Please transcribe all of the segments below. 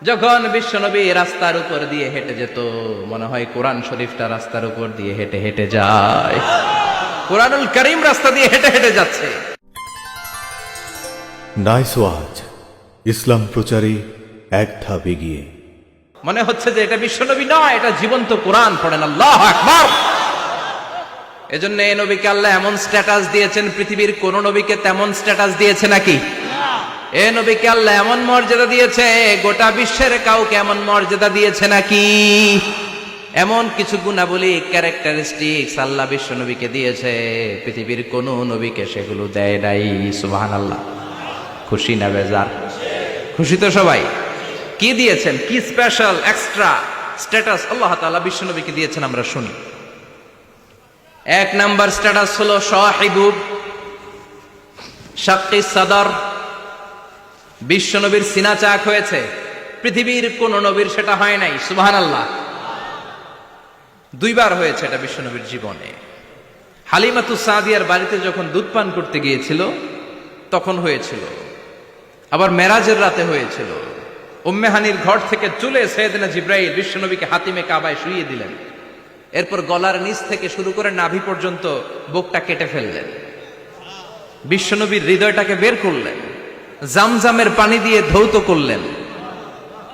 যখন বিশ্বনবী রাস্তার উপর দিয়ে হেঁটে যেত, মনে হয় কোরআন শরীফটা রাস্তার উপর দিয়ে হেঁটে হেঁটে যায়। কোরআনুল কারীম রাস্তা দিয়ে হেঁটে হেঁটে যাচ্ছে। নাইস ওয়াজ, ইসলাম প্রচারে এক ধাপ এগিয়ে। মনে হচ্ছে যে এটা বিশ্বনবী নয়, এটা জীবন্ত কোরআন। পড়েন আল্লাহু আকবার। এজন্য এই নবীকে আল্লাহ এমন স্ট্যাটাস দিয়েছেন, পৃথিবীর কোন নবীকে তেমন স্ট্যাটাস দিয়েছে নাকি? এ নবীকে আল্লাহ এমন মর্যাদা দিয়েছে, গোটা বিশ্বের কাউকে এমন মর্যাদা দিয়েছে নাকি? এমন কিছু গুণাবলী, ক্যারেক্টারিস্টিক্স আল্লাহ বিশ্ব নবীকে দিয়েছে, পৃথিবীর কোন নবীকে সেগুলো দেয় নাই। সুবহানাল্লাহ। খুশি না বেজার? খুশি তো সবাই। কি দিয়েছেন, কি স্পেশাল এক্সট্রা স্ট্যাটাস আল্লাহ তাআলা বিশ্ব নবীকে দিয়েছেন আমরা শুনি। এক নাম্বার স্ট্যাটাস হলো সাহিবু শাক্কি সাদর। বিশ্ব নবীর সিনা চাক হয়েছে, পৃথিবীর কোন নবীর সেটা হয় নাই। সুবহানাল্লাহ। দুইবার হয়েছে এটা বিশ্ব নবীর জীবনে। হালিমাতুস সাদিয়ার বাড়িতে যখন দুধ পান করতে গিয়েছিল তখন হয়েছিল, আবার মেরাজের রাতে হয়েছিল। উম্মে হানির ঘর থেকে চলে সাইয়েদনা জিবরাইল বিশ্ব নবীকে হাতিমে কাবায় শুইয়ে দিলেন। এরপর গলার নিচ থেকে শুরু করে নাভি পর্যন্ত বুকটা কেটে ফেললেন, বিশ্ব নবীর হৃদয়টাকে বের করলেন, জামজামের পানি দিয়ে ধৌত করলেন,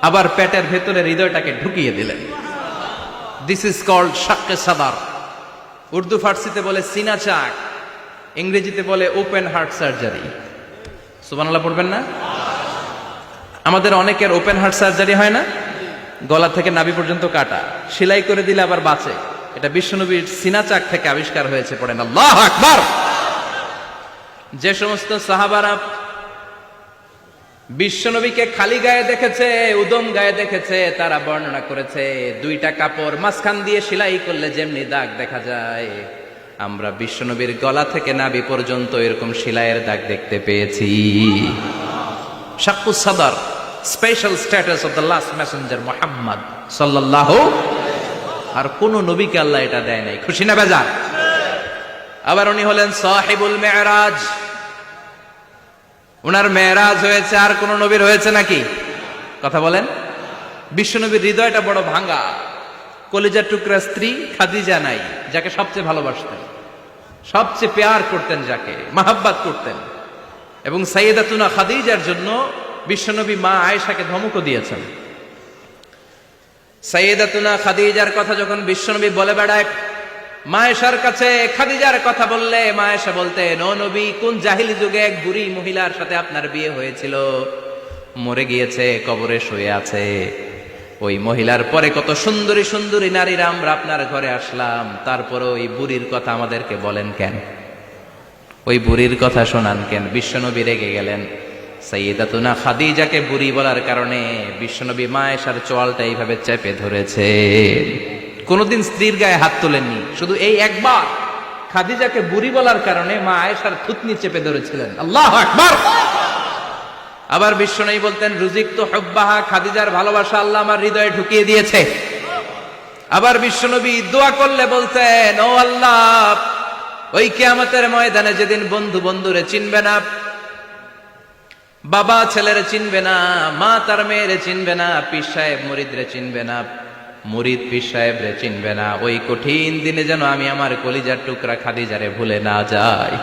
আবার পেটের ভেতরে হৃদয়টাকে ঢুকিয়ে দিলেন। দিস ইজ কল্ড শাক্কে সাদার। উর্দু ফার্সিতে বলে সিনা চাক, ইংরেজিতে বলে ওপেন হার্ট সার্জারি। সুবহানাল্লাহ পড়বেন না? আমাদের অনেকের ওপেন হার্ট সার্জারি হয় না, গলা থেকে নাভি পর্যন্ত কাটা, সেলাই করে দিলে আবার বাঁচে। এটা বিশ্বনবীর সিনা চাক থেকে আবিষ্কার হয়েছে। পড়েন আল্লাহু আকবার। যে সমস্ত সাহাবারা বিশ্বনবীকে খালি গায়ে দেখেছে, উদম গায়ে দেখেছে, তারা বর্ণনা করেছে দুইটা কাপড় মাঝখান দিয়ে সেলাই করলে যেমনি দাগ দেখা যায়, আমরা বিশ্বনবীর গলা থেকে নাভি পর্যন্ত এরকম সেলাইয়ের দাগ দেখতে পেয়েছি। শাক্কুস সাদর, special status of the last Messenger Muhammad সাল্লাল্লাহু। আর কোন নবীকে আল্লাহ এটা দেয় নাই। খুশি না বেজার? আবার উনি হলেন সাহিবুল মেরাজ। উনার মেরাজ হয়েছে, আর কোন নবীর হয়েছে নাকি? কথা বলেন। বিশ্বনবীর হৃদয়টা বড় ভাঙা। কলিজার টুকরা স্ত্রী খাদিজা নাই, যাকে সবচেয়ে ভালোবাসতেন, সবচেয়ে প্যার করতেন, যাকে মাহাব্বাত করতেন। এবং সাইয়েদাতুনা খাদিজার জন্য বিশ্বনবী মা আয়েশাকে ধমকও দিয়েছেন। সাইয়েদাতুনা খাদিজার কথা যখন বিশ্বনবী বলে বেড়ায় মা আয়েশার কাছে, খাদিজার কথা বললে মা আয়েশা বলতেন, ও নবী, কোন জাহিলি যুগে এক বুড়ি মহিলার সাথে আপনার বিয়ে হয়েছিল, মরে গিয়েছে, কবরে শুয়ে আছে। ওই মহিলার পরে কত সুন্দরী সুন্দরী নারীরা আমরা আপনার ঘরে আসলাম, তারপরে ওই বুড়ির কথা আমাদেরকে বলেন কেন? ওই বুড়ির কথা শোনান কেন? বিশ্বনবী রেগে গেলেন। সাইয়েদাতুনা খাদিজাকে বুড়ি বলার কারণে বিশ্বনবী মা আয়েশার চোয়ালটা এইভাবে চেপে ধরেছে। কোনদিন স্ত্রীর গায়ে হাত তোলেননি, শুধু এই একবার খাদিজাকে বুড়ি বলার কারণে মা আয়েশার থুতনি চেপে ধরেছিলেন। আল্লাহু আকবার। আবার বিশ্বনবী বলতেন, রুজিকতু হুব্বাহা, খাদিজার ভালোবাসা আল্লাহ আমার হৃদয়ে ঢুকিয়ে দিয়েছে। আবার বিশ্বনবী দোয়া করলে বলতেন, ও আল্লাহ, ওই কিয়ামতের ময়দানে যেদিন বন্ধু বন্ধুরে চিনবে না, বাবা ছেলেরে চিনবে না, মা তার মেয়েরে চিনবে না, পীর সাহেব মুরিদরে চিনবে না, মুরিদ পীর সাহেবরে চিনবে না, ওই কঠিন দিনে যেন আমি আমার কলিজার টুকরা খাদিজারে ভুলে না যাই।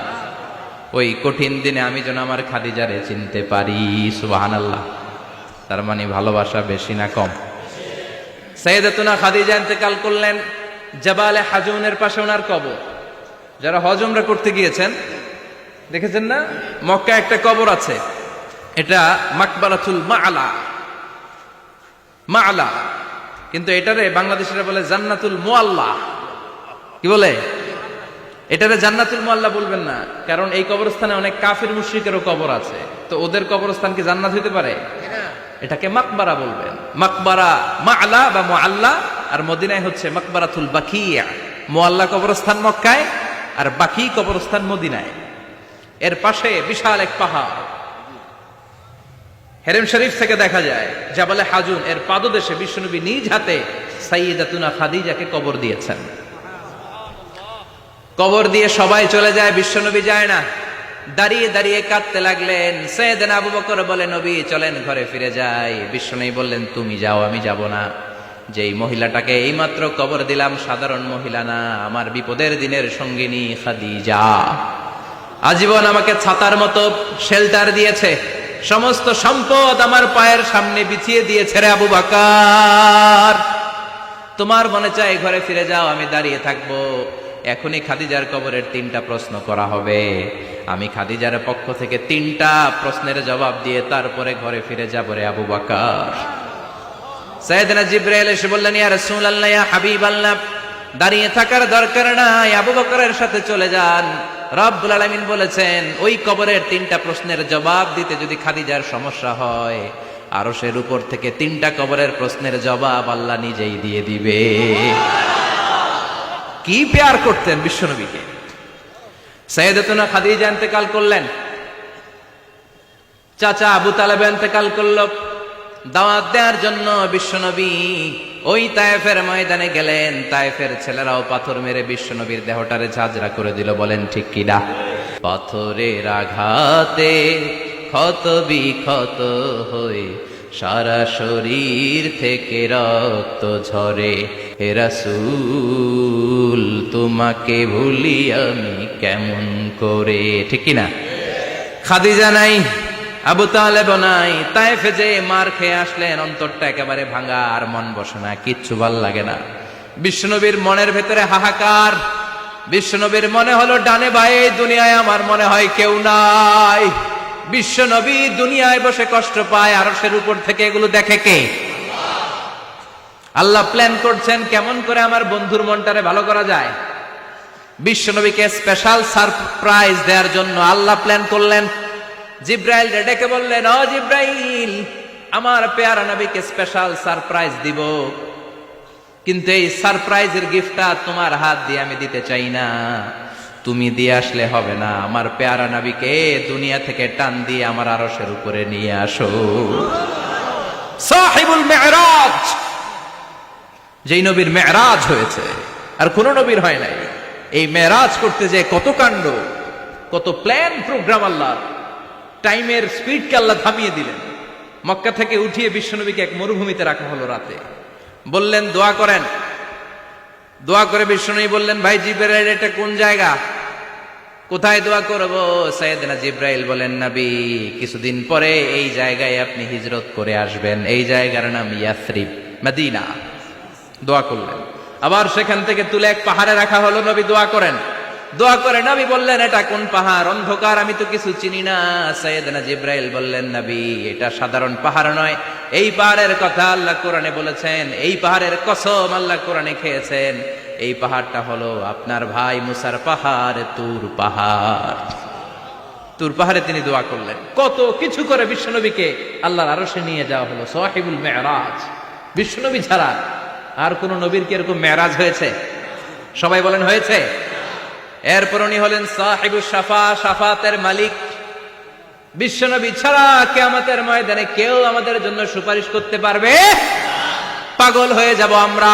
ওই কঠিন দিনে আমি যেন আমার খাদিজারে চিনতে পারি। সুবহানাল্লাহ। তার মানে ভালোবাসা বেশি না কম? সাইয়েদাতুনা খাদিজা ইন্তেকাল করলেন, জাবালে হাজুনের পাশে ওনার কবর। যারা হজ উমরা করতে গিয়েছেন দেখেছেন না, মক্কায় একটা কবর আছে, এটা মাকবারাতুল মাআলা। মাআলা, কিন্তু এটারে বাংলাদেশিরা বলে জান্নাতুল মুআল্লা। কি বলে? এটারে জান্নাতুল মুআল্লা বলবেন না, কারণ এই কবরস্থানে অনেক কাফির মুশরিকেরও কবর আছে, তো ওদের কবরস্থান কি জান্নাত হইতে পারে? এটাকে মাকবারা বলবেন। মাকবারা মাআলা বা মুআল্লা, আর মদিনায় হচ্ছে মাকবারাতুল বাকিয়া। মুআল্লা কবরস্থান মক্কায়, আর বাকি কবরস্থান মদিনায়। এর পাশে বিশাল এক পাহাড়, হেরেম শরীফ থেকে দেখা যায় জাবালে হাজুন। এর পাদদেশে বিশ্বনবী নিজ হাতে সাইয়েদাতুনা খাদিজাকে কবর দিয়েছেন। কবর দিয়ে সবাই চলে যায়, বিশ্বনবী যায় না। দাঁড়িয়ে দাঁড়িয়ে কাঁদতে লাগলেন। সাইয়েদনা আবু বকর বলে, নবী চলেন ঘরে ফিরে যাই। বিশ্বনবী বললেন, তুমি যাও, আমি যাব না। যেই মহিলাটাকে এইমাত্র কবর দিলাম সাধারণ মহিলা না, আমার বিপদের দিনের সঙ্গিনী খাদিজা। আজীবন আমাকে ছাতার মতো শেল্টার দিয়েছে, সমস্ত সম্পদ আমার পায়ের সামনে বিছিয়ে দিয়েছে রে আবু বকর। তোমার মনে চাই ঘরে ফিরে যাও, আমি দাঁড়িয়ে থাকবো। এখনই খাদিজার কবরের 3টা প্রশ্ন করা হবে। আমি খাদিজার পক্ষ থেকে 3টা প্রশ্নের জবাব দিয়ে তারপরে ঘরে ফিরে যাব রে আবু বকর। সাইয়েদনা জিবরাইল এসে বললেন, ইয়া রাসূলুল্লাহ, ইয়া হাবিবাল্লাহ, দাঁড়িয়ে থাকার দরকার নাই, আবু বকরের সাথে চলে যান। রব্বুল আলামিন বলেছেন, ওই কবরের 3টা প্রশ্নের জবাব দিতে যদি খাদিজার সমস্যা হয়, আরশের উপর থেকে 3টা কবরের প্রশ্নের জবাব আল্লাহ নিজেই দিয়ে দিবে। কি প্যার করতেন বিশ্বনবীকে। সাইয়েদাতুনা খাদিজা ইন্তেকাল করলেন, চাচা আবু তালেব ইন্তেকাল করল। দাওয়াত দেওয়ার জন্য বিশ্বনবী ওই তায়েফের ময়দানে গেলেন। তায়েফের ছেলেরাও পাথর মেরে বিশ্বনবীর দেহটারে ঝাঁঝরা করে দিল। বলেন ঠিক কিনা? পাথরের আঘাতে ক্ষত বিক্ষত হয়ে সারা শরীর থেকে রক্ত ঝরে। হে রাসূল, তোমাকে ভুলি আমি কেমন করে? ঠিক কিনা? খাদিজা নাই, আবু তালেব নাই, তায়েফে যে মার খেয়ে আসলেন, অন্তরটা একেবারে ভাঙা, আর মন বসে না, কিচ্ছু ভাল লাগে না। বিশ্বনবীর মনের ভেতরে হাহাকার। বিশ্বনবীর মনে হলো, ডানে বায়ে দুনিয়ায় আমার মনে হয় কেউ নাই। বিশ্বনবী দুনিয়ায় বসে কষ্ট পায়, আরশের উপর থেকে এগুলো দেখে কে? আল্লাহ প্ল্যান করছেন কেমন করে আমার বন্ধুর মনটারে ভালো করা যায়। বিশ্বনবীকে স্পেশাল সারপ্রাইজ দেওয়ার জন্য আল্লাহ প্ল্যান করলেন। জিব্রাইল ডেকে বললেন, ও জিব্রাইল, আমার পেয়ারা নবীকে স্পেশাল সারপ্রাইজ দিব, কিন্তু এই সারপ্রাইজের গিফটটা তোমার হাত দিয়ে আমি দিতে চাই না, তুমি দিয়ে আসলে হবে না। আমার পেয়ারা নবীকে দুনিয়া থেকে টান দিয়ে আমার আরশের উপরে নিয়ে আসো। সাহিবুল মেরাজ, যেই নবীর মেরাজ হয়েছে আর কোন নবীর হয় নাই। এই মেরাজ করতে যে কত কাণ্ড, কত প্ল্যান প্রোগ্রাম। আল্লাহ টাইমের স্পিডকে আল্লাহ থামিয়ে দিলেন। মক্কা থেকে উঠিয়ে বিশ্বনবীকে এক মরুভূমিতে রাখা হলো রাতে। বললেন দোয়া করেন। দোয়া করে বিশ্বনবী বললেন, ভাই জিবরাইল, এটা কোন জায়গা, কোথায় দোয়া করব? সাইয়েদনা জিবরাইল বলেন, নবী, কিছুদিন পরে এই জায়গায় আপনি হিজরত করে আসবেন, এই জায়গার নাম ইয়াসরিব, মদিনা। দোয়া করলেন। আবার সেখান থেকে তুলে এক পাহাড়ে রাখা হলো, নবী দোয়া করেন। দোয়া করে নবী বললেন, এটা কোন পাহাড়? অন্ধকার, আমি তো কিছু চিনি না। সাইয়েদনা জিবরাইল বললেন, নবী, এটা সাধারণ পাহাড় নয়, এই পাহাড়ের কথা আল্লাহ কোরআনে বলেছেন, এই পাহাড়ের কসম আল্লাহ কোরআনে খেয়েছেন। এই পাহাড়টা হলো আপনার ভাই মুসার পাহাড়, তুর পাহাড়। তুর পাহাড়ে তিনি দোয়া করলেন। কত কিছু করে বিশ্বনবীকে আল্লাহর আরশে নিয়ে যাওয়া হলো। সাহিবুল মেরাজ। বিশ্বনবী ছাড়া আর কোন নবীর কি এরকম মেরাজ হয়েছে? সবাই বলেন হয়েছে। এরপর উনি হলেন সাহিবুস শাফা, শাফাতের মালিক। বিশ্বনবী ছাড়া কিয়ামতের ময়দানে কেউ আমাদের জন্য সুপারিশ করতে পারবে? পাগল হয়ে যাব আমরা।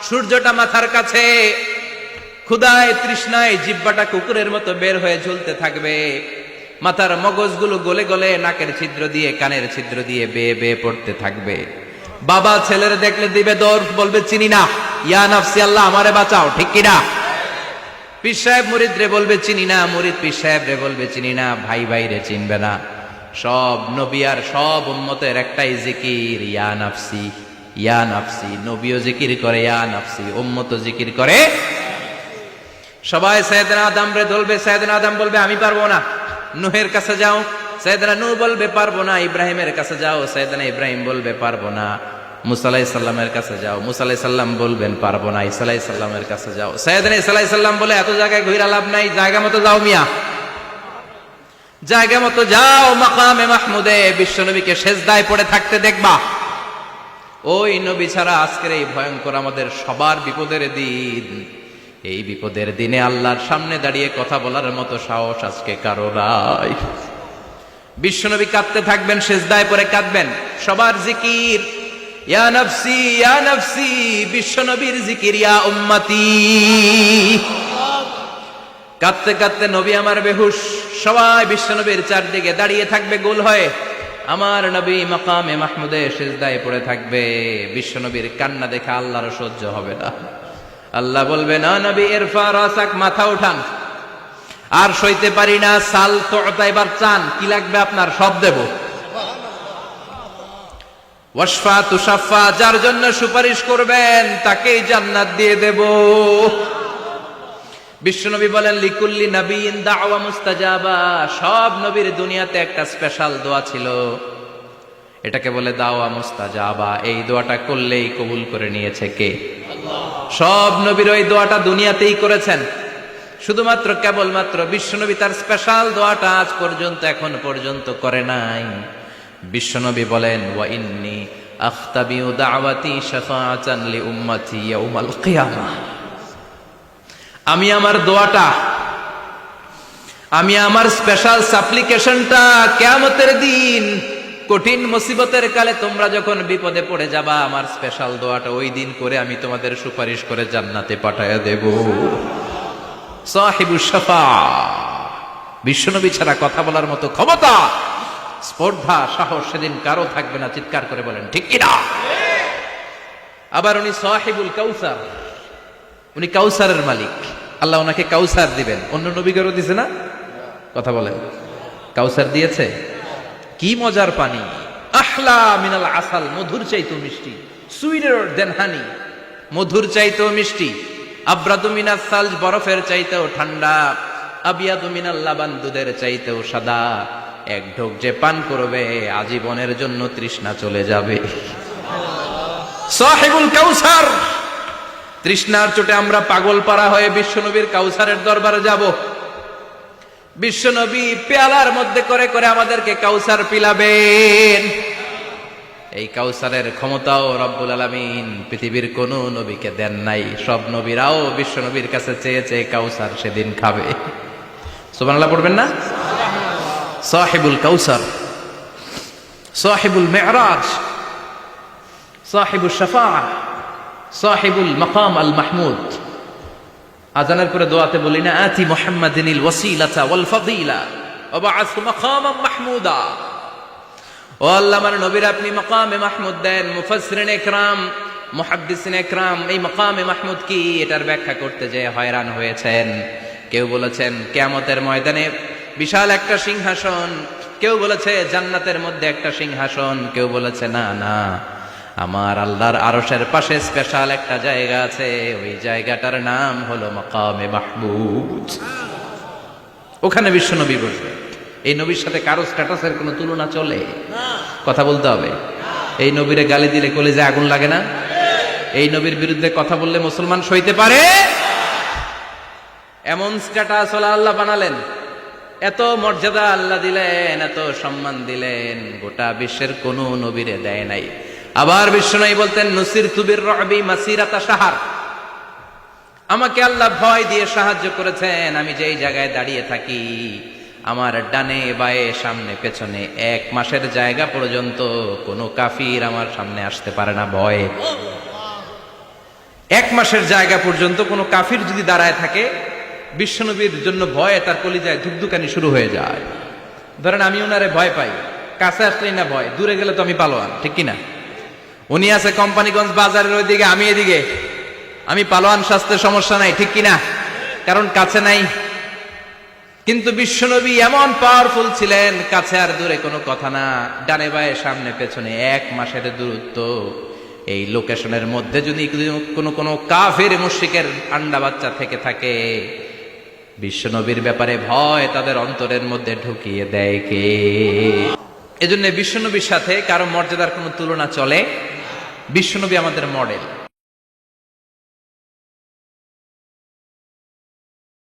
সূর্যটা মাথার কাছে, ক্ষুধায় তৃষ্ণায় জিহ্বাটা কুকুরের মতো বের হয়ে ঝুলতে থাকবে। মাথার মগজগুলো গলে গলে নাকের ছিদ্র দিয়ে, কানের ছিদ্র দিয়ে বেয়ে বেয়ে পড়তে থাকবে। বাবা ছেলের দেখলে দিবে দৌড়, বলবে চিনি না, ইয়া নাফসি, আল্লাহ আমারে বাঁচাও। ঠিক কিনা? পীর সাহেব মুরিদ রে বলবে চিনি না, মুরিদ পীর সাহেব রে বলবে চিনি না, ভাই ভাই রে চিনবে না। সব নবী আর সব উম্মতের একটাই জিকির, ইয়া নাফসি, ইয়া নাফসি। নবীও জিকির করে ইয়া নাফসি, উম্মতও জিকির করে। সবাই সাইয়েদনা আদম রে ধরবে, সাইয়েদনা আদম বলবে আমি পারবো না। নূহের কাছে যাও, সাইয়েদনা নূহ বলবে পারবো না। ইব্রাহিমের কাছে যাও, সাইয়েদনা ইব্রাহিম বলবে পারবো না। মুসা আলাইহিস সালামের কাছে যাও, মুসা আলাইহিস সালাম বলবেন পারবো না। ঈসা আলাইহিস সালামের কাছে যাও, সাইয়েদনা ঈসা আলাইহিস সালাম বলে এত জায়গায় ঘুরে লাভ নাই, জায়গা মতো যাও মিয়া, জায়গা মতো যাও। মাকামে মাহমুদে বিশ্বনবীকে সেজদায় পড়ে থাকতে দেখবা। ওই নবী ছাড়া আজকের এই ভয়ঙ্কর আমাদের সবার বিপদের দিন। এই বিপদের দিনে আল্লাহর সামনে দাঁড়িয়ে কথা বলার মতো সাহস আজকে কারো নাই। বিশ্বনবী কাঁদতে থাকবেন, সেজদায় পড়ে কাঁদবেন। সবার জিকির ইয়া নাফসি, ইয়া নাফসি। বিশ্বনবীর জিকির ইয়া উম্মতি। কাঁদতে কাঁদতে নবী আমার বেহুশ, সবাই বিশ্বনবীর চারদিকে দাঁড়িয়ে থাকবে গোল হয়ে, আমার নবী মাকামে মাহমুদে সিজদায় পড়ে থাকবে। বিশ্বনবীর কান্না দেখে আল্লাহর সহ্য হবে না। আল্লাহ বলবে, না নবী ইরফা রাসাক, মাথা উঠান, আর সইতে পারি না, সাল তোতা, এবার চান, কি লাগবে আপনার সব দেব। ওয়াশফা তুশাফা, যার জন্য সুপারিশ করবেন তাকেই জান্নাত দিয়ে দেব। বিশ্বনবী বলেন, লিকুল্লি নবিয়্যিন দাওয়া মুস্তাজাবা, সব নবীর দুনিয়াতে একটা স্পেশাল দোয়া ছিল, এটাকে বলে দাওয়া মুস্তাজাবা। এই দোয়াটা করলেই কবুল করে নিয়েছে কে? আল্লাহ। সব নবীর ওই দোয়াটা দুনিয়াতেই করেছেন, শুধুমাত্র কেবলমাত্র বিশ্বনবী তার স্পেশাল দোয়াটা আজ পর্যন্ত, এখন পর্যন্ত করে নাই। বিশ্বনবী বলেন, ওয়া ইন্নী আখতাবিউ দাওয়াতি শাফাআতান লি উম্মতি ইয়াউমাল কিয়ামাহ, আমি আমার দোয়াটা, আমি আমার স্পেশাল সাপ্লিকেশনটা কিয়ামতের দিন, কঠিন মুসিবতের কালে তোমরা যখন বিপদে পড়ে যাবা, আমার স্পেশাল দোয়াটা ওই দিন করে আমি তোমাদের সুপারিশ করে জান্নাতে পাঠায়া দেব। সাহিবুশ শাফাআ, বিশ্বনবী ছাড়া কথা বলার মতো ক্ষমতা, স্পর্ধা, সাহস সেদিন কারো থাকবে না। চিৎকার করে বলেন ঠিক কিনা? আবার উনি সাহিবুল কাউসার, উনি কাউসারের মালিক, আল্লাহ ওনাকে কাউসার দিবেন। অন্য নবীদেরও দিছে না? কথা বলেন, কাউসার দিয়েছে। কি মজার পানি, আহলা মিনাল আসাল, মধুর চাইতো মিষ্টি, সুইটার দেন হানি, মধুর চাইতো মিষ্টি। আব্রাদু মিনাস সালজ, বরফের চাইতেও ঠান্ডা। আবিয়াদু মিনাল লাবান, দুধের চাইতেও সাদা। এক ঢোক যে পান করবে আজীবনের জন্য তৃষ্ণা চলে যাবে। সাহিবুল কাউসার, তৃষ্ণার চোটে আমরা পাগল পারা হয়ে বিশ্বনবীর কাউসারের দরবারে যাব। বিশ্বনবী পেয়ালার মধ্যে করে করে আমাদেরকে কাউসার পিলাবেন। এই কাউসারের ক্ষমতাও রব্বুল আলামিন পৃথিবীর কোন নবীকে দেন নাই। সব নবীরাও বিশ্বনবীর কাছে চেয়ে চেয়ে কাউসার সেদিন খাবে। সুবহানাল্লাহ পড়বেন না? সাহিবুল কাউসার, সাহিবুল মি'রাজ, সাহিবুশ শাফাআহ, সাহিবুল মাকাম আল মাহমুদ। আজানের পরে দোয়াতে বলি না, আতি মুহাম্মাদিনিল ওয়াসিলাতা ওয়াল ফাদিলা ওয়া বা'আসহু মাকামান মাহমুদা। ও আল্লাহ, আমার নবীর আপনি মাকামে মাহমুদ দেন। মুফাসসিরিন ইকরাম, মুহাদ্দিসিন ইকরাম এই মাকামে মাহমুদ কি, এটার ব্যাখ্যা করতে যেয়ে হয়রান হয়েছেন। কেউ বলেছেন কিয়ামতের ময়দানে বিশাল একটা সিংহাসন, কেউ বলেছে জান্নাতের মধ্যে একটা সিংহাসন, কেউ বলেছে না না, আমার আল্লাহর আরশের পাশে স্পেশাল একটা জায়গা আছে, ওই জায়গাটার নাম হলো মাকামে মাহমুদ। ওখানে বিশ্বনবী বসবে। এই নবীর সাথে কারো স্ট্যাটাসের কোনো তুলনা চলে? কথা বলতে হবে। এই নবীরে গালি দিলে কলিজায় আগুন লাগে না? এই নবীর বিরুদ্ধে কথা বললে মুসলমান সইতে পারে? এমন স্ট্যাটাস হলো আল্লাহ বানালেন, এত মর্যাদা আল্লাহ দিলেন, এত সম্মান দিলেন, গোটা বিশ্বের কোন নবীরে দেয় নাই। আবার বিশ্বনবী বলতেন, নুসিরতু বির-রু'বি মাসিরাতা শাহর, আমাকে আল্লাহ ভয় দিয়ে সাহায্য করেছেন। আমি যেই জায়গায় দাঁড়িয়ে থাকি, আমার ডানে বায়ে সামনে পেছনে 1 মাসের জায়গা পর্যন্ত কোনো কাফির আমার সামনে আসতে পারে না ভয়ে। 1 মাসের জায়গা পর্যন্ত কোনো কাফির যদি দাঁড়ায় থাকে, বিশ্বনবীর জন্য ভয়ে তার কলিজায় ধুকধুকানি শুরু হয়ে যায়। ধরেন আমি ওনারে ভয় পাই, কাছে আসলেই না ভয়, দূরে গেলে তো আমি পালোয়ান, ঠিক কিনা? উনি আছে কোম্পানিগঞ্জ বাজারের ওইদিকে, আমি এদিকে, আমি পালোয়ান, স্বাস্থ্যের সমস্যা নাই, ঠিক কিনা? কারণ কাছে নাই। কিন্তু বিশ্বনবী এমন পাওয়ারফুল ছিলেন, কাছে আর দূরে কোনো কথা না, ডানে বায়ে সামনে পেছনে 1 মাসের দূরত্ব। এই লোকেশনের মধ্যে যদি কোনো কাফের মুশরিকের আন্ডা বাচ্চা থেকে থাকে, বিশ্বনবীর ব্যাপারে ভয় তাদের অন্তরের মধ্যে ঢুকিয়ে দেয় কে? এজন্য বিশ্বনবীর সাথে কারো মর্যাদার কোনো তুলনা চলে? বিশ্বনবী আমাদের মডেল।